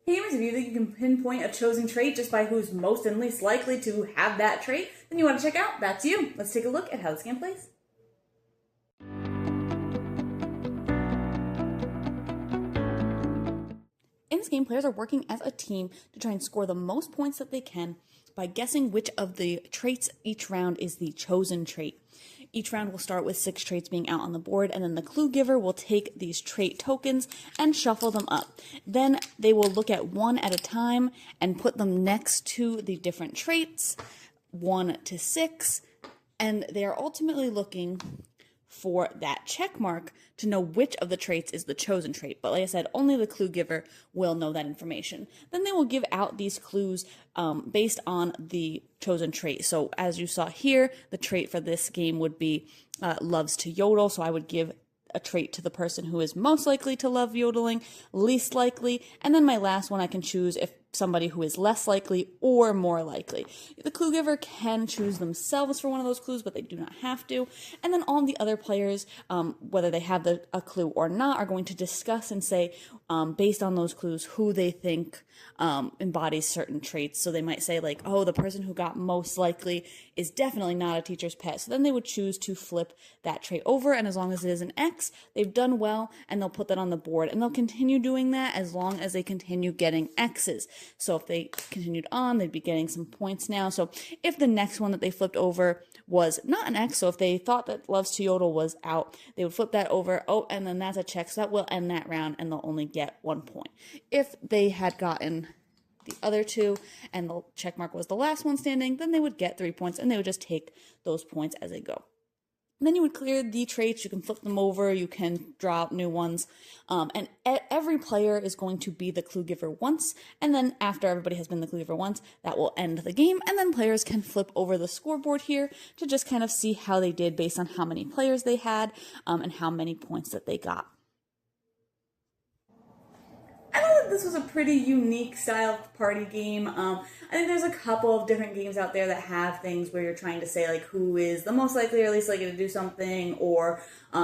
Hey gamers, if you think you can pinpoint a chosen trait just by who's most and least likely to have that trait, then you want to check out That's You. Let's take a look at how this game plays. In this game, players are working as a team to try and score the most points that they can by guessing which of the traits each round is the chosen trait. Each round will start with 6 traits being out on the board, and then the clue giver will take these trait tokens and shuffle them up. Then they will look at one at a time and put them next to the different traits, 1 to 6, and they are ultimately looking for that check mark to know which of the traits is the chosen trait. But like I said, only the clue giver will know that information. Then they will give out these clues based on the chosen trait. So as you saw here, the trait for this game would be loves to yodel. So I would give a trait to the person who is most likely to love yodeling, least likely, and then my last one I can choose if somebody who is less likely or more likely. The clue giver can choose themselves for one of those clues, but they do not have to. And then all the other players, whether they have a clue or not, are going to discuss and say, based on those clues, who they think embodies certain traits. So they might say like, oh, the person who got most likely is definitely not a teacher's pet. So then they would choose to flip that trait over, and as long as it is an X, they've done well, and they'll put that on the board. And they'll continue doing that as long as they continue getting X's. So if they continued on, they'd be getting some points now. So if the next one that they flipped over was not an X, so if they thought that loves to yodel was out, they would flip that over, oh, and then that's a check, so that will end that round, and they'll only get 1 point. If they had gotten the other two and the check mark was the last one standing, then they would get 3 points, and they would just take those points as they go. And then you would clear the traits, you can flip them over, you can draw out new ones, and every player is going to be the clue giver once, and then after everybody has been the clue giver once, that will end the game, and then players can flip over the scoreboard here to just kind of see how they did based on how many players they had, and how many points that they got. I thought that this was a pretty unique style party game. I think there's a couple of different games out there that have things where you're trying to say like who is the most likely or least likely to do something, or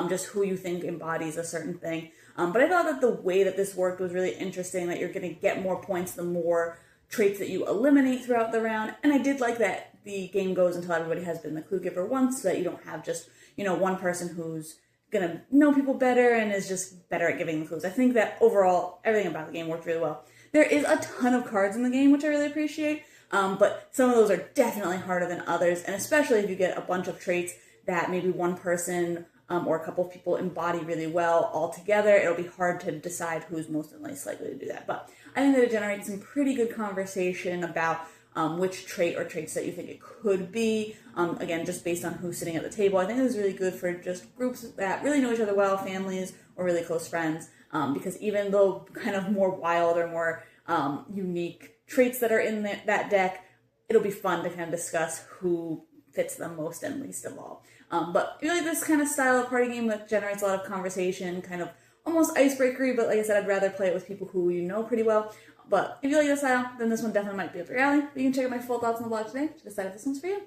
just who you think embodies a certain thing. But I thought that the way that this worked was really interesting, that you're going to get more points the more traits that you eliminate throughout the round. And I did like that the game goes until everybody has been the clue giver once, so that you don't have just, one person who's gonna know people better and is just better at giving the clues. I think that overall everything about the game worked really well. There is a ton of cards in the game, which I really appreciate, but some of those are definitely harder than others, and especially if you get a bunch of traits that maybe one person or a couple of people embody really well all together, it'll be hard to decide who's most and least likely to do that. But I think that it generates some pretty good conversation about which trait or traits that you think it could be. Again, just based on who's sitting at the table. I think this is really good for just groups that really know each other well, families or really close friends, because even though kind of more wild or more unique traits that are in that deck, it'll be fun to kind of discuss who fits them most and least of all. But really this kind of style of party game that generates a lot of conversation, kind of almost icebreakery, but like I said, I'd rather play it with people who you know pretty well. But if you like this style, then this one definitely might be up your alley. But you can check out my full thoughts on the blog today to decide if this one's for you.